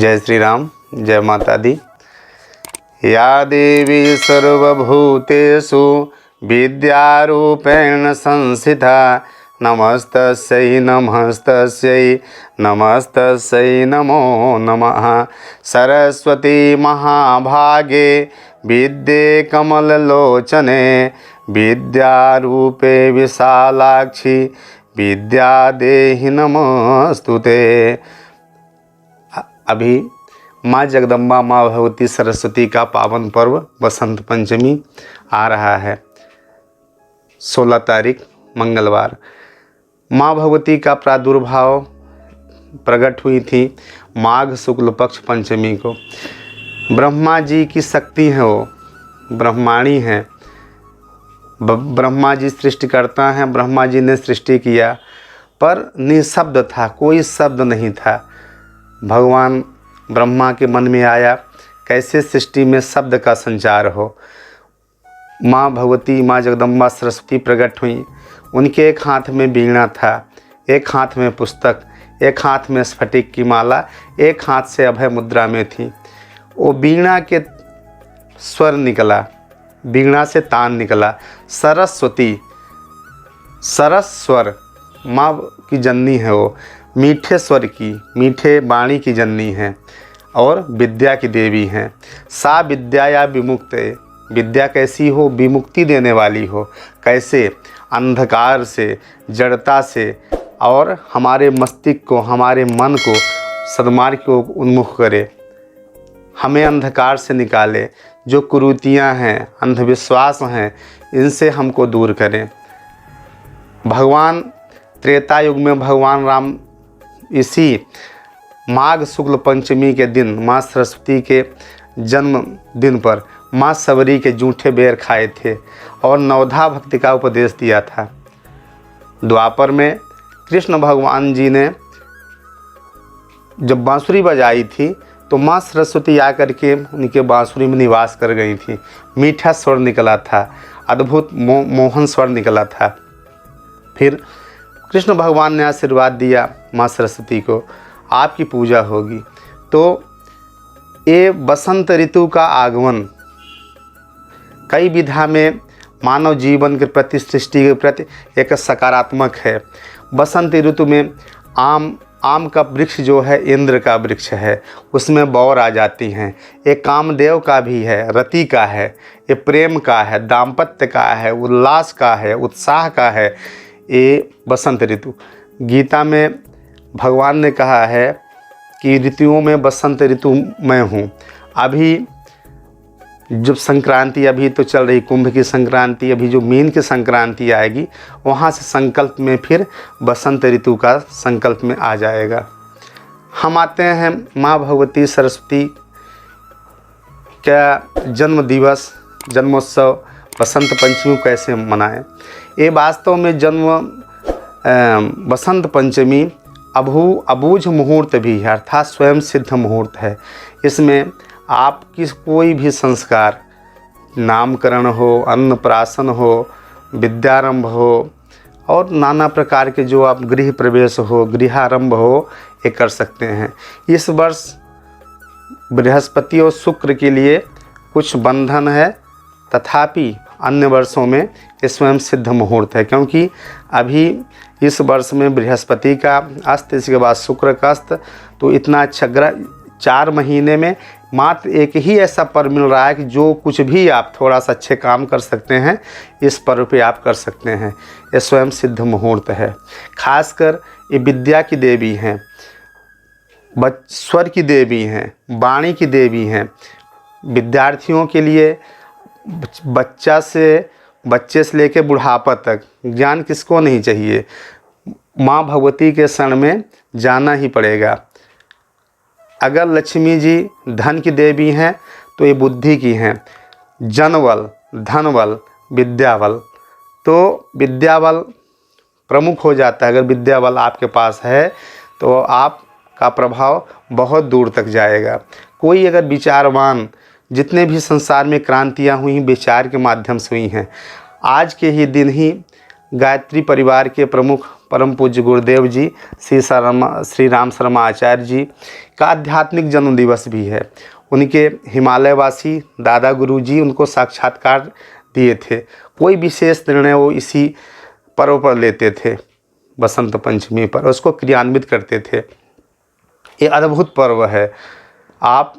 जय श्री राम, जय माता दी। या देवी सर्वभूतेषु विद्यारूपेण संस्थिता नमस्तस्यै नमस्तस्यै नमस्तस्यै नमो नमः। सरस्वती महाभागे विद्ये कमललोचने विद्यारूपे विशालाक्षी विद्या देहि नमस्तुते। अभी माँ जगदम्बा माँ भगवती सरस्वती का पावन पर्व बसंत पंचमी आ रहा है। 16 तारीख मंगलवार माँ भगवती का प्रादुर्भाव प्रकट हुई थी माघ शुक्ल पक्ष पंचमी को। ब्रह्मा जी की शक्ति है, वो ब्रह्माणी हैं। ब्रह्मा जी सृष्टिकर्ता हैं। ब्रह्मा जी ने सृष्टि किया पर निशब्द था, कोई शब्द नहीं था। भगवान ब्रह्मा के मन में आया कैसे सृष्टि में शब्द का संचार हो। माँ भगवती माँ जगदम्बा सरस्वती प्रकट हुई। उनके एक हाथ में वीणा था, एक हाथ में पुस्तक, एक हाथ में स्फटिक की माला, एक हाथ से अभय मुद्रा में थी। वो वीणा के स्वर निकला, वीणा से तान निकला। सरस्वती, सरस स्वर, माँ की जननी है वो, मीठे स्वर की, मीठे वाणी की जननी है और विद्या की देवी हैं। सा विद्या या विमुक्ते, विद्या कैसी हो? विमुक्ति देने वाली हो। कैसे? अंधकार से, जड़ता से और हमारे मस्तिष्क को, हमारे मन को सद्मार्ग को उन्मुख करे, हमें अंधकार से निकाले। जो कुरीतियाँ हैं, अंधविश्वास हैं, इनसे हमको दूर करें। भगवान त्रेता युग में भगवान राम इसी माघ शुक्ल पंचमी के दिन माँ सरस्वती के जन्म दिन पर माँ सबरी के जूठे बेर खाए थे और नवधा भक्ति का उपदेश दिया था। द्वापर में कृष्ण भगवान जी ने जब बांसुरी बजाई थी तो माँ सरस्वती आकर के उनके बांसुरी में निवास कर गई थी। मीठा स्वर निकला था, अद्भुत मोहन स्वर निकला था। फिर कृष्ण भगवान ने आशीर्वाद दिया माँ सरस्वती को, आपकी पूजा होगी। तो ये बसंत ऋतु का आगमन कई विधा में मानव जीवन के प्रति, सृष्टि के प्रति एक सकारात्मक है। बसंत ऋतु में आम का वृक्ष जो है इंद्र का वृक्ष है, उसमें बौर आ जाती हैं। एक कामदेव का भी है, रति का है, ये प्रेम का है, दाम्पत्य का है, उल्लास का है, उत्साह का है। ये बसंत ऋतु, गीता में भगवान ने कहा है कि ऋतुओं में बसंत ऋतु मैं हूँ। अभी जब संक्रांति अभी तो चल रही, कुंभ की संक्रांति, अभी जो मीन की संक्रांति आएगी वहाँ से संकल्प में फिर बसंत ऋतु का संकल्प में आ जाएगा। हम आते हैं माँ भगवती सरस्वती का जन्म दिवस, जन्मोत्सव बसंत पंचमी कैसे मनाएं। ये वास्तव में बसंत पंचमी अबूझ मुहूर्त भी है, अर्थात स्वयं सिद्ध मुहूर्त है। इसमें आपकी कोई भी संस्कार, नामकरण हो, अन्नप्राशन हो, विद्यारंभ हो और नाना प्रकार के जो आप गृह प्रवेश हो, गृहारंभ हो, ये कर सकते हैं। इस वर्ष बृहस्पति और शुक्र के लिए कुछ बंधन है, तथापि अन्य वर्षों में ये स्वयं सिद्ध मुहूर्त है, क्योंकि अभी इस वर्ष में बृहस्पति का अस्त, इसके बाद शुक्र का अस्त। तो इतना अच्छा ग्रह 4 महीने में मात्र एक ही ऐसा पर्व मिल रहा है कि जो कुछ भी आप थोड़ा सा अच्छे काम कर सकते हैं, इस पर्व पे आप कर सकते हैं। ये स्वयं सिद्ध मुहूर्त है। खासकर ये विद्या की देवी हैं, स्वर की देवी हैं, वाणी की देवी हैं। विद्यार्थियों के लिए बच्चे से लेकर बुढ़ापा तक ज्ञान किसको नहीं चाहिए, माँ भगवती के शरण में जाना ही पड़ेगा। अगर लक्ष्मी जी धन की देवी हैं तो ये बुद्धि की हैं। जनबल, धनबल, विद्याबल, तो विद्याबल प्रमुख हो जाता है। अगर विद्याबल आपके पास है तो आपका प्रभाव बहुत दूर तक जाएगा। कोई अगर विचारवान, जितने भी संसार में क्रांतियाँ हुई विचार के माध्यम से हुई हैं। आज के ही दिन ही गायत्री परिवार के प्रमुख परम पूज्य गुरुदेव जी श्री राम शर्मा आचार्य जी का आध्यात्मिक जन्म दिवस भी है। उनके हिमालयवासी दादा गुरु जी उनको साक्षात्कार दिए थे। कोई विशेष निर्णय वो इसी पर्व पर लेते थे, बसंत पंचमी पर, उसको क्रियान्वित करते थे। ये अद्भुत पर्व है। आप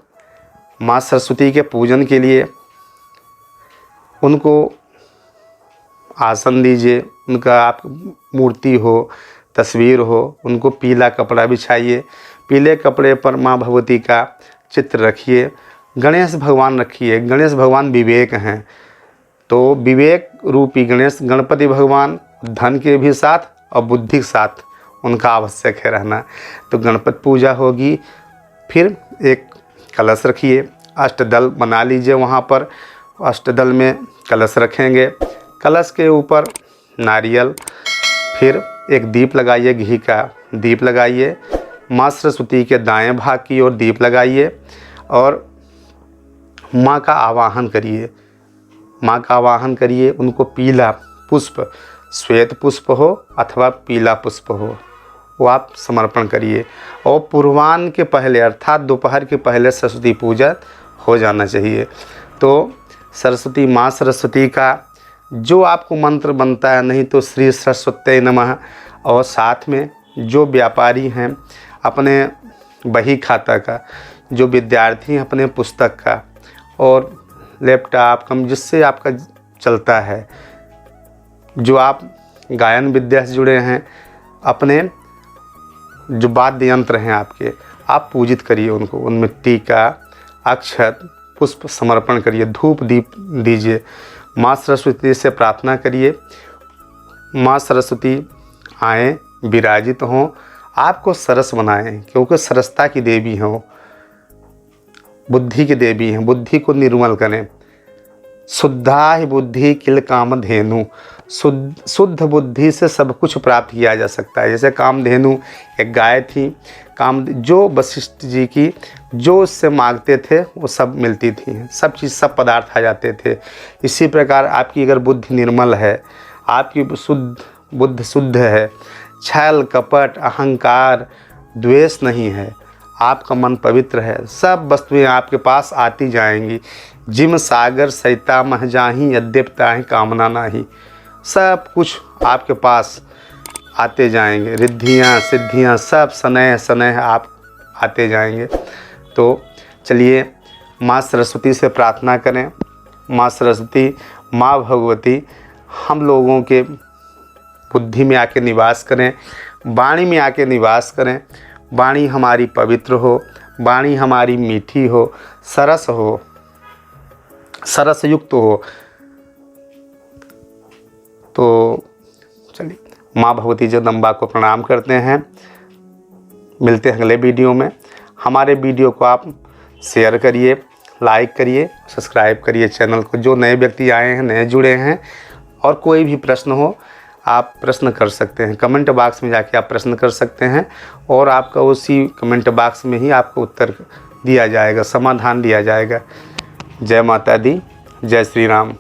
माँ सरस्वती के पूजन के लिए उनको आसन दीजिए, उनका आप मूर्ति हो, तस्वीर हो, उनको पीला कपड़ा बिछाइए, पीले कपड़े पर माँ भगवती का चित्र रखिए, गणेश भगवान रखिए। गणेश भगवान विवेक हैं, तो विवेक रूपी गणेश गणपति भगवान धन के भी साथ और बुद्धि के साथ उनका आवश्यक है रहना। तो गणपति पूजा होगी, फिर एक कलश रखिए, अष्टदल बना लीजिए। वहाँ पर अष्टदल में कलश रखेंगे, कलश के ऊपर नारियल, फिर एक दीप लगाइए, घी का दीप लगाइए। माँ सरस्वती के दाएं भाग की ओर दीप लगाइए और माँ का आवाहन करिए। माँ का आवाहन करिए, उनको पीला पुष्प, श्वेत पुष्प हो अथवा पीला पुष्प हो, वो आप समर्पण करिए। और पूर्वाह्न के पहले अर्थात दोपहर के पहले सरस्वती पूजा हो जाना चाहिए। तो सरस्वती माँ सरस्वती का जो आपको मंत्र बनता है, नहीं तो श्री सरस्वती नमः, और साथ में जो व्यापारी हैं अपने बही खाता का, जो विद्यार्थी हैं अपने पुस्तक का, और लैपटॉप कम जिससे आपका चलता है, जो आप गायन विद्या से जुड़े हैं, अपने जो वाद्य यंत्र हैं आपके, आप पूजित करिए उनको, उनमें टीका, अक्षत, पुष्प समर्पण करिए, धूप दीप दीजिए। माँ सरस्वती से प्रार्थना करिए, माँ सरस्वती आएँ, विराजित हों, आपको सरस बनाएं, क्योंकि सरसता की देवी हैं वो, बुद्धि की देवी हैं, बुद्धि को निर्मल करें। शुद्धा ही बुद्धि किल कामधेनु, शुद्ध बुद्धि से सब कुछ प्राप्त किया जा सकता है। जैसे कामधेनु एक गाय थी, जो वशिष्ठ जी की जो उससे मांगते थे वो सब मिलती थी, सब चीज़ सब पदार्थ आ जाते थे। इसी प्रकार आपकी अगर बुद्धि निर्मल है, आपकी बुद्धि शुद्ध है, छल कपट अहंकार द्वेष नहीं है, आपका मन पवित्र है, सब वस्तुएं आपके पास आती जाएंगी। जिम सागर सैता मह जाही यद्यपताहि कामना नाही, सब कुछ आपके पास आते जाएंगे। रिद्धियाँ सिद्धियाँ सब स्नेह स्नेह आप आते जाएंगे। तो चलिए माँ सरस्वती से प्रार्थना करें। माँ सरस्वती, माँ भगवती हम लोगों के बुद्धि में आके निवास करें, वाणी में आके निवास करें। वाणी हमारी पवित्र हो, वाणी हमारी मीठी हो, सरस हो, सरस युक्त हो। तो चलिए माँ भगवती जगदम्बा को प्रणाम करते हैं। मिलते हैं अगले वीडियो में। हमारे वीडियो को आप शेयर करिए, लाइक करिए, सब्सक्राइब करिए चैनल को। जो नए व्यक्ति आए हैं, नए जुड़े हैं, और कोई भी प्रश्न हो आप प्रश्न कर सकते हैं, कमेंट बॉक्स में जाके आप प्रश्न कर सकते हैं, और आपका उसी कमेंट बॉक्स में ही आपको उत्तर दिया जाएगा, समाधान दिया जाएगा। जय माता दी, जय श्री राम।